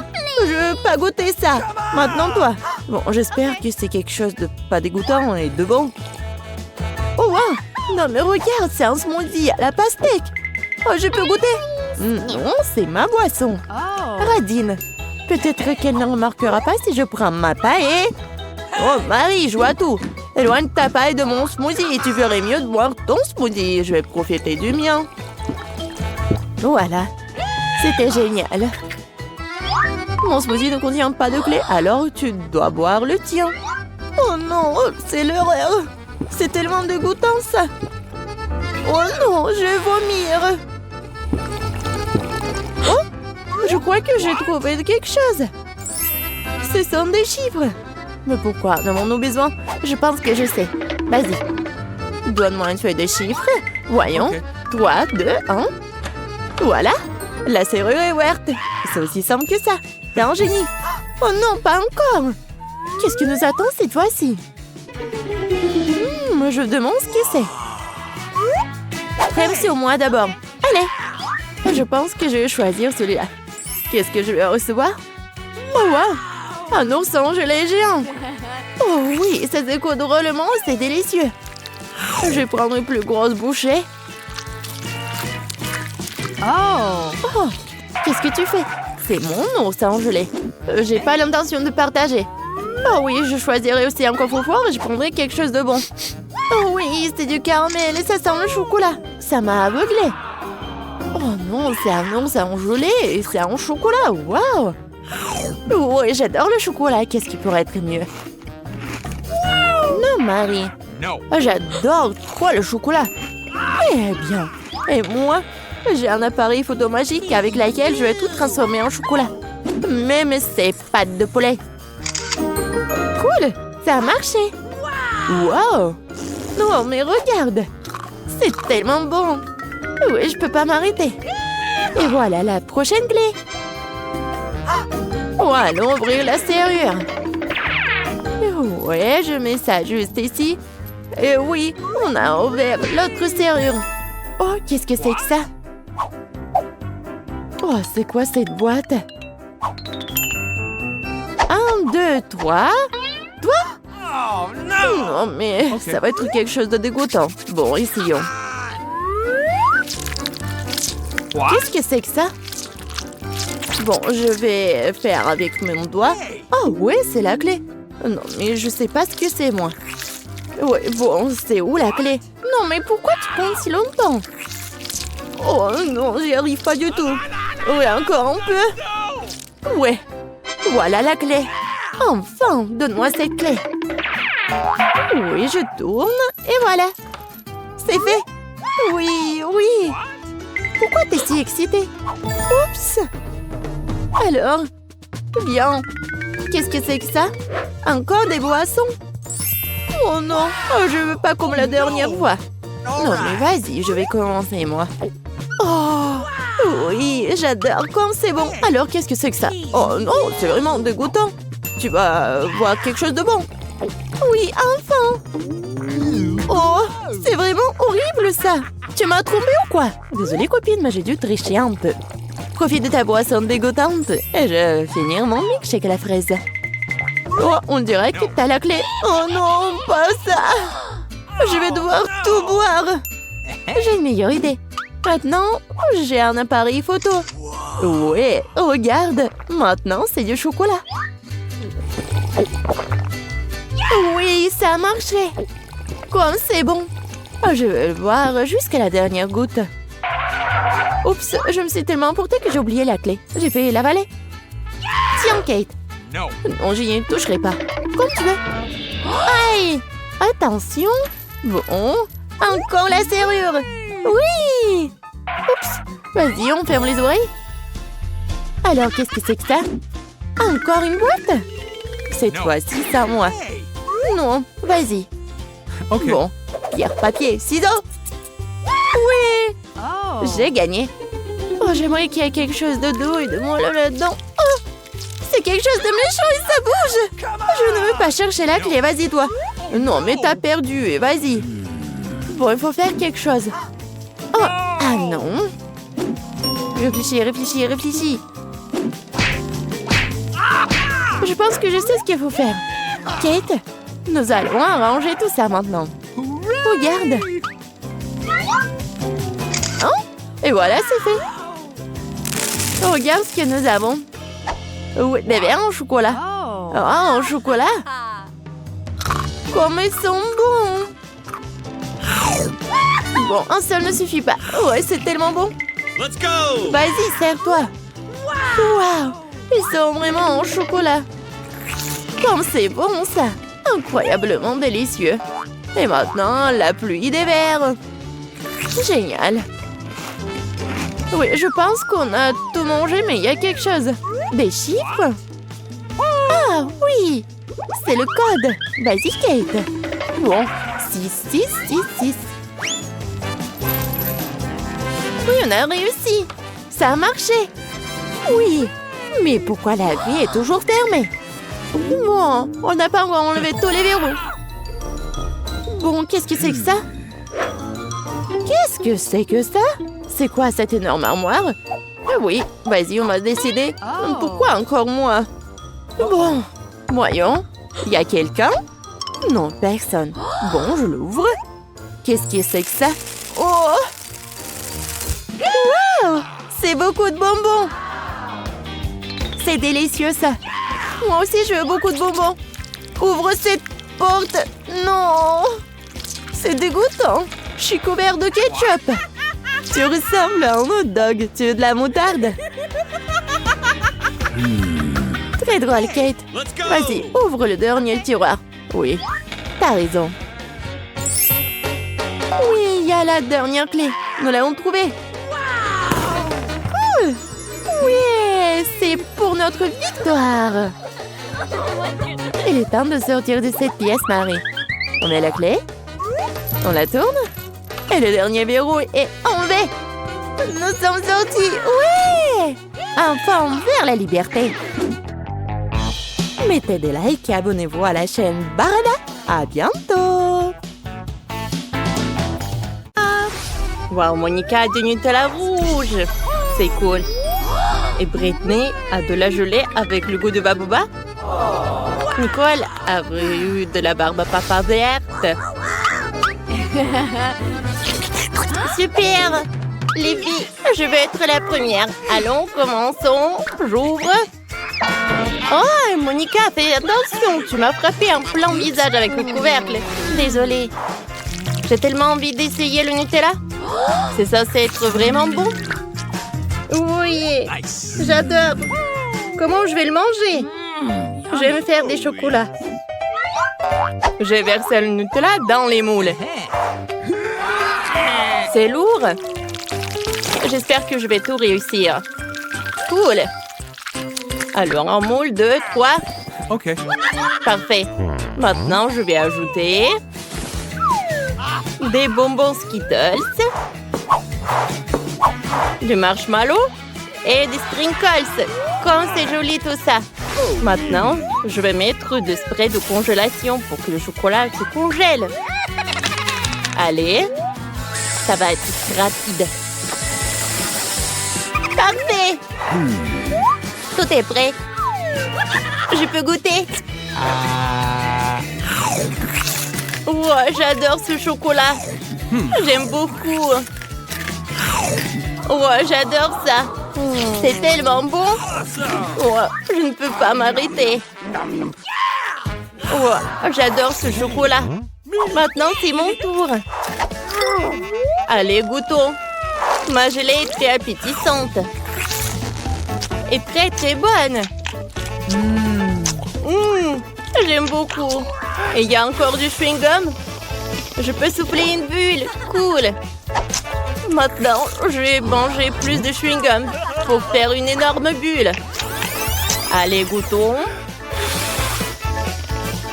Je veux pas goûter ça. Maintenant, toi. Bon, j'espère que c'est quelque chose de pas dégoûtant et de bon. Oh, wow. Non, mais regarde, c'est un smoothie à la pastèque. Oh, je peux goûter. Non, c'est ma boisson. Oh. Radine. Peut-être qu'elle ne remarquera pas si je prends ma paille. Oh, Marie, joue à tout. Éloigne ta paille de mon smoothie et tu ferais mieux de boire ton smoothie. Je vais profiter du mien. Voilà. C'était génial. Mon smoothie ne contient pas de clé, alors tu dois boire le tien. Oh non, c'est l'horreur. C'est tellement dégoûtant, ça. Oh non, je vais vomir. Oh, je crois que j'ai trouvé quelque chose. Ce sont des chiffres. Mais pourquoi en avons-nous besoin? Je pense que je sais. Vas-y. Donne-moi une feuille de chiffres. Voyons. Ok. 3, 2, 1. Voilà. La serrure est ouverte. C'est aussi simple que ça. T'es un génie. Oh non, pas encore. Qu'est-ce que nous attend cette fois-ci? Je demande ce que c'est. Crème, au moi d'abord. Allez. Je pense que je vais choisir celui-là. Qu'est-ce que je vais recevoir? Oh wow. Un ourson gelé géant. Oh oui, ça se coud drôlement, c'est délicieux. Je vais prendre une plus grosse bouchée. Oh. Oh, qu'est-ce que tu fais? C'est mon ourson gelé. J'ai pas l'intention de partager. Oh oui, je choisirai aussi un coffre-fort et je prendrai quelque chose de bon. Oh oui, c'est du caramel et ça sent le chocolat. Ça m'a aveuglé. Oh non, c'est un ourson gelé et c'est un chocolat. Waouh! Oui, j'adore le chocolat. Qu'est-ce qui pourrait être mieux? Non, Marie. No. J'adore trop le chocolat. Eh bien, et moi, j'ai un appareil photo magique avec lequel je vais tout transformer en chocolat. Même ces pâtes de poulet. Cool, ça a marché. Wow. Oh, mais regarde. C'est tellement bon. Oui, je peux pas m'arrêter. Et voilà la prochaine clé. Oh, allons ouvrir la serrure. Ouais, je mets ça juste ici. Et oui, on a ouvert l'autre serrure. Oh, qu'est-ce que c'est que ça? Oh, c'est quoi cette boîte? 1, 2, 3. Oh no. Non, mais Ok. ça va être quelque chose de dégoûtant. Bon, essayons. What? Qu'est-ce que c'est que ça? Bon, je vais faire avec mon doigt. Oh, oui, c'est la clé. Non, mais je sais pas ce que c'est, moi. Ouais, bon, c'est où la clé? Non, mais pourquoi tu prends si longtemps? Oh non, j'y arrive pas du tout. Ouais, encore un peu. Ouais, voilà la clé. Enfin, donne-moi cette clé. Oui, je tourne et voilà. C'est fait. Oui, oui. Pourquoi t'es si excitée? Oups. Alors, bien. Qu'est-ce que c'est que ça? Encore des boissons? Oh non, je veux pas comme la dernière fois. Non, mais vas-y, je vais commencer, moi. Oh, oui, j'adore quand c'est bon. Alors, qu'est-ce que c'est que ça? Oh non, c'est vraiment dégoûtant. Tu vas voir quelque chose de bon. Oui, enfin. Oh, c'est vraiment horrible, ça. Tu m'as trompée ou quoi? Désolée, copine, mais j'ai dû tricher un peu. Profite de ta boisson dégoûtante et je vais finir mon milkshake à la fraise. Oh, on dirait que t'as la clé. Oh non, pas ça. Je vais devoir tout boire. J'ai une meilleure idée. Maintenant, j'ai un appareil photo. Ouais, regarde. Maintenant, c'est du chocolat. Oui, ça a marché. Comme c'est bon. Je vais le boire jusqu'à la dernière goutte. Oups, je me suis tellement emportée que j'ai oublié la clé. J'ai fait l'avaler. Tiens, Kate. No. Non, j'y ne toucherai pas. Comme tu veux. Aïe! Attention. Bon. Encore la serrure. Oui! Oups. Vas-y, on ferme les oreilles. Alors, qu'est-ce que c'est que ça? Encore une boîte? Cette Non. fois-ci, c'est à moi. Hey. Non, vas-y. Ok. Bon. Pierre, papier, ciseaux. Oui! Oh. J'ai gagné. Oh, j'aimerais qu'il y ait quelque chose de doux et de molle là-dedans. Oh! C'est quelque chose de méchant et ça bouge! Je ne veux pas chercher la clé, vas-y toi. Non, mais t'as perdu, et vas-y. Bon, il faut faire quelque chose. Oh! Ah non! Réfléchis, réfléchis, réfléchis. Je pense que je sais ce qu'il faut faire. Kate, nous allons arranger tout ça maintenant. Regarde. Hein? Et voilà, c'est fait. Regarde ce que nous avons. Oui, des verres en chocolat. Oh. Ah, en chocolat. Comme ils sont bons. Bon, un seul ne suffit pas. Ouais, c'est tellement bon. Let's go! Vas-y, sers-toi. Waouh, ils sont vraiment en chocolat. Comme c'est bon, ça. Incroyablement délicieux. Et maintenant, la pluie des verres. Génial. Oui, je pense qu'on a tout mangé, mais il y a quelque chose. Des chiffres? Ah, oui. C'est le code. Vas-y, Kate. Bon, 6, 6, 6, 6. Oui, on a réussi. Ça a marché. Oui. Mais pourquoi la vie est toujours fermée? Bon, on n'a pas encore enlevé tous les verrous. Bon, qu'est-ce que c'est que ça? Qu'est-ce que c'est que ça? C'est quoi cette énorme armoire? Ah oui, vas-y, on va décider. Pourquoi encore moi? Bon, voyons. Y a quelqu'un? Non, personne. Bon, je l'ouvre. Qu'est-ce que c'est que ça? Oh! Wow! C'est beaucoup de bonbons! C'est délicieux, ça. Moi aussi, je veux beaucoup de bonbons. Ouvre cette porte. Non! C'est dégoûtant. Je suis couvert de ketchup. Tu ressembles à un hot dog. Tu veux de la moutarde? Très drôle, Kate. Let's go! Vas-y, ouvre le dernier tiroir. Oui, t'as raison. Oui, il y a la dernière clé. Nous l'avons trouvée. Cool. Oui, c'est pour notre victoire. Il est temps de sortir de cette pièce, Marie. On met la clé. On la tourne. Et le dernier verrou est enlevé. Nous sommes sortis. Oui! Enfin, vers la liberté. Mettez des likes et abonnez-vous à la chaîne Barada. À bientôt. Wow, Monica a du Nutella rouge. C'est cool. Et Britney a de la gelée avec le goût de Babouba. Nicole a eu de la barbe à papa verte. Super! Les filles, je veux être la première. Allons, commençons. J'ouvre. Oh, Monica, fais attention. Tu m'as frappé en plein visage avec le couvercle. Désolée. J'ai tellement envie d'essayer le Nutella. C'est censé être vraiment bon. Oui, Nice! j'adore. Comment je vais le manger? Je vais me faire des chocolats. J'ai versé le Nutella dans les moules. C'est lourd. J'espère que je vais tout réussir. Cool. Alors, un moule, 2, 3. Okay. Parfait. Maintenant, je vais ajouter des bonbons Skittles, du marshmallow et des sprinkles. Comme c'est joli tout ça. Maintenant, je vais mettre du spray de congélation pour que le chocolat se congèle. Allez, ça va être rapide. Parfait! Tout est prêt. Je peux goûter. Oh, j'adore ce chocolat. J'aime beaucoup. Oh, j'adore ça. C'est tellement bon. Oh, je ne peux pas m'arrêter. Oh, j'adore ce chocolat. Maintenant, c'est mon tour. Allez, goûtons. Ma gelée est très appétissante. Et très, très bonne. J'aime beaucoup. Et il y a encore du chewing-gum. Je peux souffler une bulle. Cool. Maintenant, je vais manger plus de chewing-gum pour faire une énorme bulle. Allez, goûtons.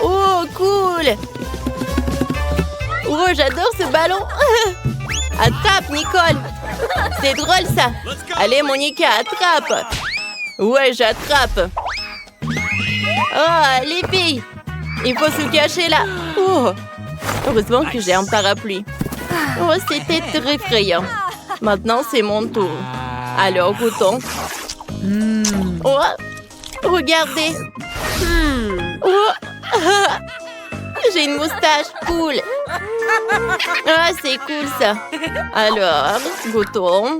Oh, cool. Oh, j'adore ce ballon. Attrape, Nicole. C'est drôle, ça. Allez, Monica, attrape. Ouais, j'attrape. Oh, les filles. Il faut se cacher là. Oh. Heureusement que j'ai un parapluie. Oh, c'était très effrayant. Maintenant, c'est mon tour. Alors, goûtons. Oh, regardez. Oh. J'ai une moustache. Cool. Ah, c'est cool, ça. Alors, goûtons.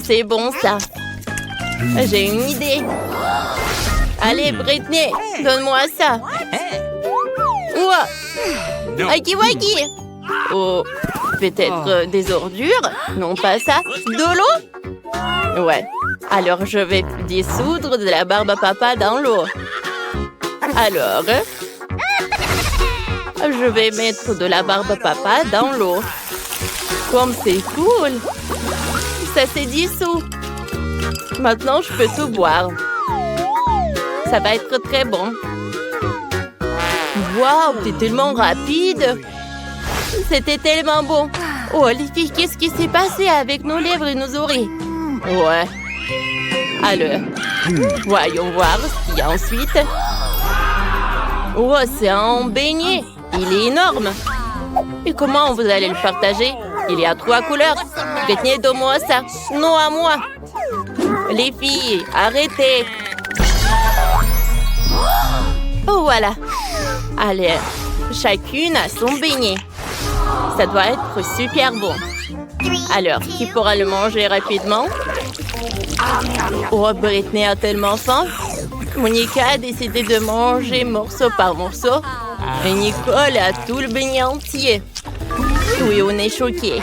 C'est bon, ça. J'ai une idée. Allez, Britney, donne-moi ça. Ouah, No. Aki-waki. Oh, peut-être des ordures? Non, pas ça. De l'eau? Ouais. Alors, je vais dissoudre de la barbe à papa dans l'eau. Alors, je vais mettre de la barbe à papa dans l'eau. Comme c'est cool. Ça s'est dissous. Maintenant, je peux tout boire. Ça va être très bon. Waouh, t'es tellement rapide. C'était tellement bon. Oh, les filles, qu'est-ce qui s'est passé avec nos lèvres et nos oreilles? Ouais. Alors, voyons voir ce qu'il y a ensuite. Oh, c'est un beignet. Il est énorme. Et comment vous allez le partager? Il y a 3 couleurs. Britney, donne-moi ça. Non, à moi. Les filles, arrêtez. Oh, voilà. Allez, chacune a son beignet. Ça doit être super bon. Alors, qui pourra le manger rapidement? Oh, Britney a tellement faim. Monica a décidé de manger morceau par morceau. Et Nicole a tout le beignet entier. Oui, on est choqués.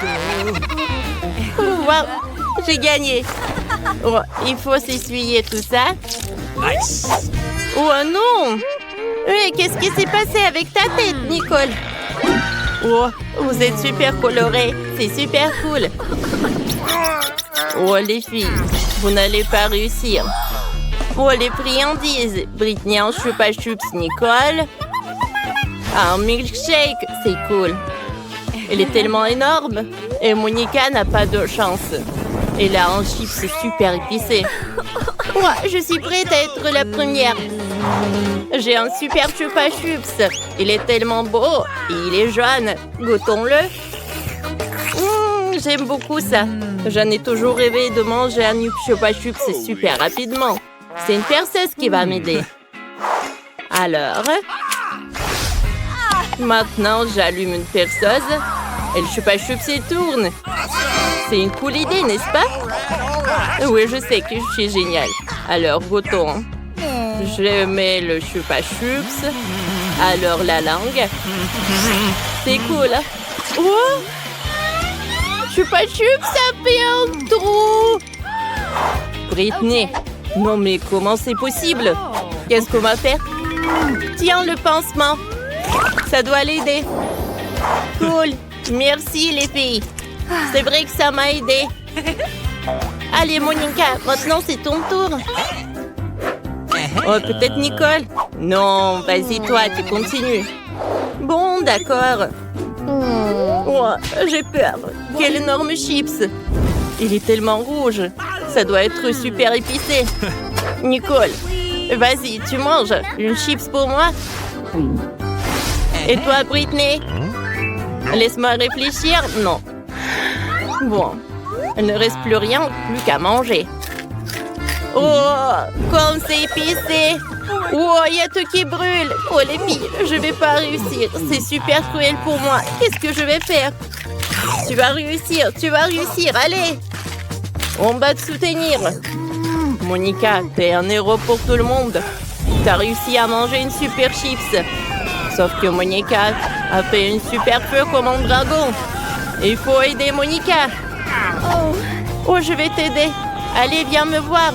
Wow, j'ai gagné. Oh, il faut s'essuyer tout ça. Nice. Oh non! Oui, qu'est-ce qui s'est passé avec ta tête, Nicole? Oh, vous êtes super colorés. C'est super cool. Oh, les filles, vous n'allez pas réussir. Oh, les friandises. Britney en chupa chups, Nicole. Un milkshake, c'est cool. Elle est tellement énorme. Et Monica n'a pas de chance. Elle a un chips super épicé. Moi, je suis prête à être la première. J'ai un super chupa chups. Il est tellement beau et il est jaune. Goûtons-le. J'aime beaucoup ça. J'en ai toujours rêvé de manger un chupa chups super rapidement. C'est une perceuse qui va m'aider. Alors, maintenant j'allume une perceuse et le chupa chups il tourne. C'est une cool idée, n'est-ce pas? Oui, je sais que je suis géniale. Alors, goûtons. Je mets le chupa chups. Alors, la langue. C'est cool. Oh! Chupa chups, ça fait un trou. Britney. Non, mais comment c'est possible? Qu'est-ce qu'on va faire? Tiens, le pansement. Ça doit l'aider. Cool. Merci, les filles. C'est vrai que ça m'a aidé. Allez, Monica, maintenant c'est ton tour. Oh, peut-être Nicole? Non, vas-y, toi, tu continues. Bon, d'accord. Oh, j'ai peur. Quel énorme chips. Il est tellement rouge. Ça doit être super épicé. Nicole, vas-y, tu manges une chips pour moi? Et toi, Britney? Laisse-moi réfléchir. Non. Bon, il ne reste plus rien, plus qu'à manger. Oh, comme c'est épicé. Oh, il y a tout qui brûle. Oh, les filles, je vais pas réussir. C'est super cruel pour moi. Qu'est-ce que je vais faire? Tu vas réussir, allez. On va te soutenir. Monica, t'es un héros pour tout le monde. T'as réussi à manger une super chips. Sauf que Monica a fait une super feu comme un dragon. Il faut aider Monica. Oh, je vais t'aider. Allez, viens me voir.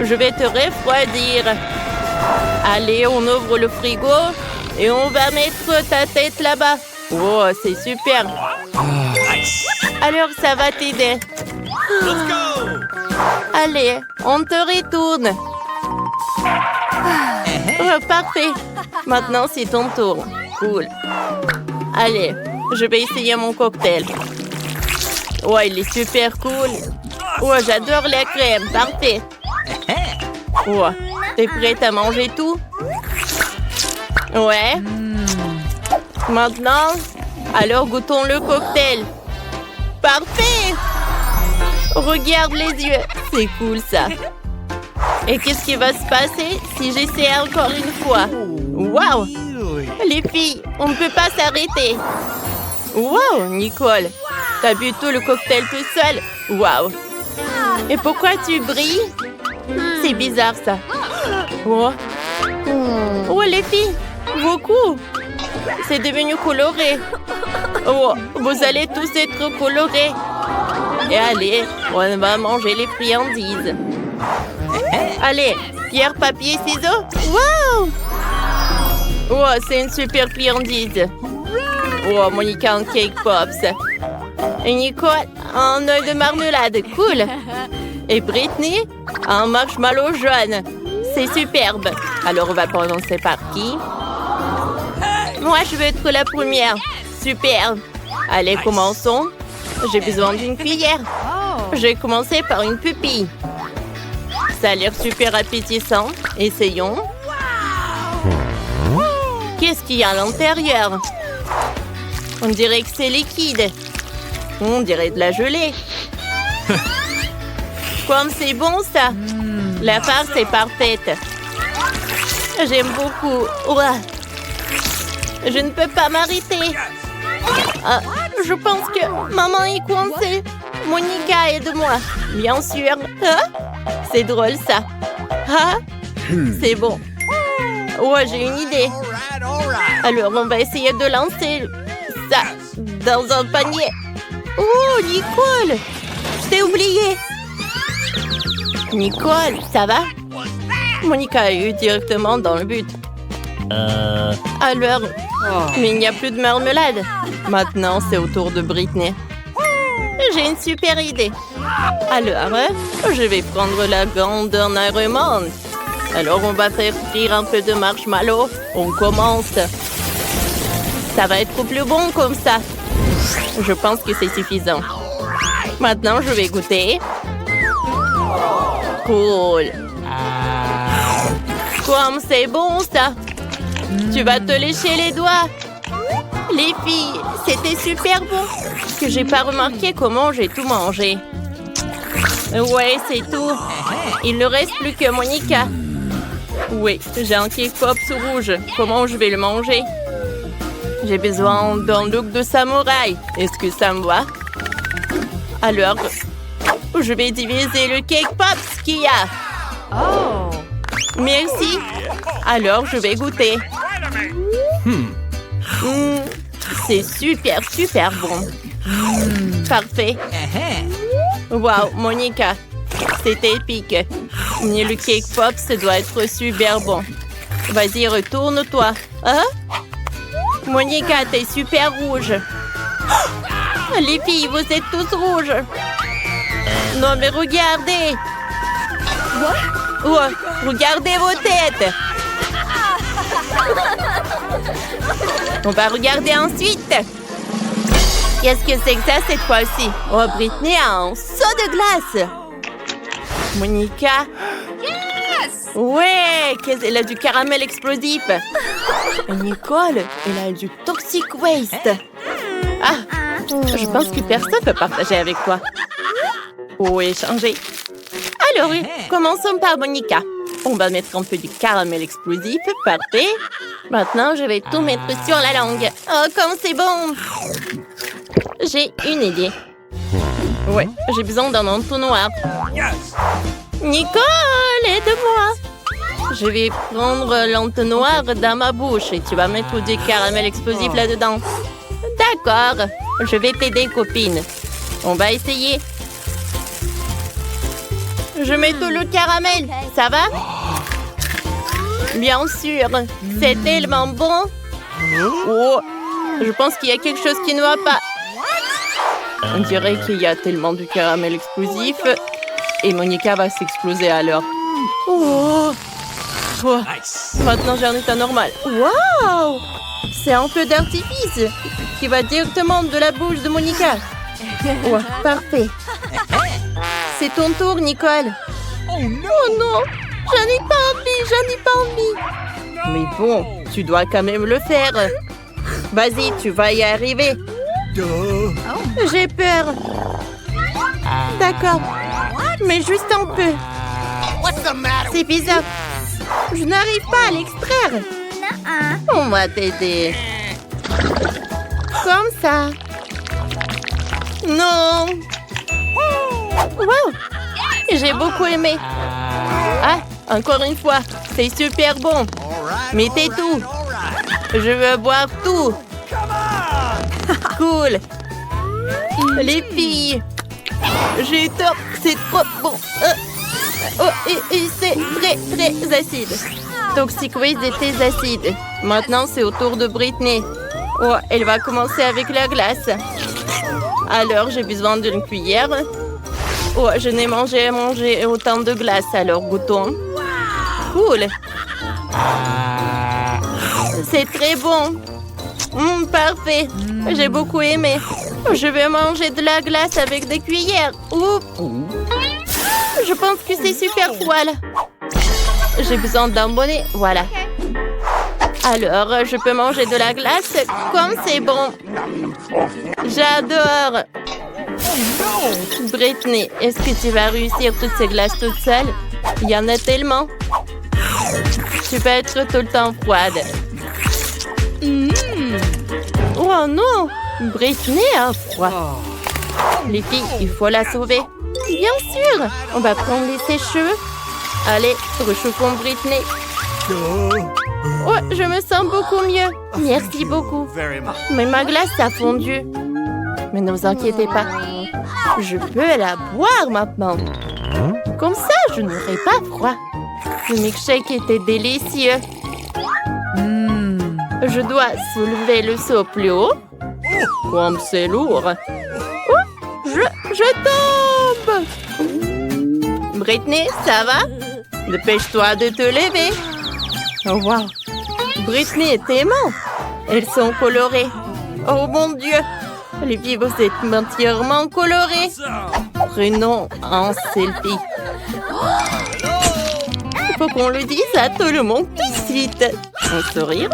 Je vais te refroidir. Allez, on ouvre le frigo et on va mettre ta tête là-bas. Oh, c'est super. Nice. Alors, ça va t'aider. Let's go. Allez, on te retourne. Oh, parfait. Maintenant, c'est ton tour. Cool. Allez, je vais essayer mon cocktail. Oh, il est super cool. Oh, j'adore la crème. Parfait. Oh, t'es prête à manger tout? Ouais. Maintenant, alors goûtons le cocktail. Parfait. Regarde les yeux. C'est cool, ça. Et qu'est-ce qui va se passer si j'essaie encore une fois? Waouh! Les filles, on ne peut pas s'arrêter. Waouh, Nicole! T'as bu tout le cocktail tout seul? Waouh! Et pourquoi tu brilles? C'est bizarre, ça. Oh. Oh, les filles, vos coups. C'est devenu coloré. Oh, vous allez tous être colorés. Et allez, on va manger les friandises. Allez, pierre, papier, ciseaux. Wow! Oh, c'est une super friandise. Oh, Monica en cake pops. Et Nicole, un œil de marmelade. Cool. Et Britney, un marshmallow jaune. C'est superbe. Alors, on va commencer par qui? Moi, je veux être la première. Super. Allez, commençons. J'ai besoin d'une cuillère. J'ai commencé par une pupille. Ça a l'air super appétissant. Essayons. Qu'est-ce qu'il y a à l'intérieur? On dirait que c'est liquide. On dirait de la gelée. Comme c'est bon, ça. La farce est parfaite. J'aime beaucoup. Ouah. Je ne peux pas m'arrêter. Ah, je pense que maman est coincée. Monica, aide-moi. Bien sûr. Ah, c'est drôle, ça. Ah, c'est bon. Ouais, j'ai une idée. Alors, on va essayer de lancer ça dans un panier. Oh, Nicole! Je t'ai oublié. Nicole, ça va? Monica a eu directement dans le but. Alors, mais il n'y a plus de marmelade. Maintenant, c'est au tour de Britney. J'ai une super idée. Alors, je vais prendre la grandeur Ironman. Alors, on va faire frire un peu de marshmallow. On commence. Ça va être plus bon comme ça. Je pense que c'est suffisant. Maintenant, je vais goûter. Cool. Comme c'est bon, ça. Tu vas te lécher les doigts. Les filles, c'était super bon. Que j'ai pas remarqué comment j'ai tout mangé. Ouais, c'est tout. Il ne reste plus que Monica. Oui, j'ai un cake pops rouge. Comment je vais le manger? J'ai besoin d'un look de samouraï. Est-ce que ça me va? Alors, je vais diviser le cake pops qu'il y a. Oh. Merci. Alors, je vais goûter. C'est super, super bon. Parfait. Wow, Monica, c'était épique. Mais le cake pop, ça doit être super bon. Vas-y, retourne-toi. Hein? Monica, t'es super rouge. Les filles, vous êtes tous rouges. Non, mais regardez. Oh, regardez vos têtes. On va regarder ensuite. Qu'est-ce que c'est que ça cette fois-ci? Oh, Britney a un saut de glace. Monica. Ouais, elle a du caramel explosif. Et Nicole, elle a du toxic waste. Ah, je pense que personne ne peut partager avec toi. Ou échanger. Alors, commençons par Monica. On va mettre un peu du caramel explosif. Parfait. Maintenant, je vais tout mettre sur la langue. Oh, comme c'est bon! J'ai une idée. Ouais, j'ai besoin d'un entonnoir. Nicole, aide-moi! Je vais prendre l'entonnoir dans ma bouche et tu vas mettre du caramel explosif là-dedans. D'accord. Je vais t'aider, copine. On va essayer. Je mets tout le caramel. Ça va? Bien sûr. C'est tellement bon. Oh, je pense qu'il y a quelque chose qui ne va pas. On dirait qu'il y a tellement de caramel explosif. Et Monica va s'exploser alors. Oh. Oh. Maintenant, j'ai un état normal. Wow! C'est un peu d'artifice qui va directement de la bouche de Monica. Oh, parfait. C'est ton tour, Nicole. Oh non! J'en ai pas envie, Mais bon, tu dois quand même le faire. Vas-y, tu vas y arriver. J'ai peur. D'accord. Mais juste un peu. C'est bizarre. Je n'arrive pas à l'extraire. On va t'aider. Comme ça. Non. Wow. J'ai beaucoup aimé. Ah, encore une fois, c'est super bon. Mettez tout. Je veux boire tout. Cool. Les filles. J'ai tort, c'est trop bon. Et c'est très, très acide. Toxic-Waste était acide. Maintenant, c'est au tour de Britney. Oh, elle va commencer avec la glace. Alors, j'ai besoin d'une cuillère. Oh, je n'ai mangé autant de glace, alors goûtons. Cool. C'est très bon. Parfait. J'ai beaucoup aimé. Je vais manger de la glace avec des cuillères. Oups. Je pense que c'est super froid là. J'ai besoin d'un bonnet. Voilà. Alors, je peux manger de la glace comme c'est bon. J'adore. Britney, est-ce que tu vas réussir toutes ces glaces toute seule? Il y en a tellement. Tu peux être tout le temps froide. Oh non! Britney a froid. Les filles, il faut la sauver. Bien sûr! On va prendre les sèche-cheveux. Allez, réchauffons Britney. Oh, je me sens beaucoup mieux. Merci beaucoup. Mais ma glace a fondu. Mais ne vous inquiétez pas. Je peux la boire maintenant. Comme ça, je n'aurai pas froid. Le milkshake était délicieux. Je dois soulever le seau plus haut. Comme c'est lourd. Oh, je tombe. Britney, ça va? Dépêche-toi de te lever. Oh, wow. Britney est aimante. Elles sont colorées. Oh mon Dieu. Les filles, vous êtes entièrement colorées. Prenons un selfie. Il faut qu'on le dise à tout le monde tout de suite. Un sourire.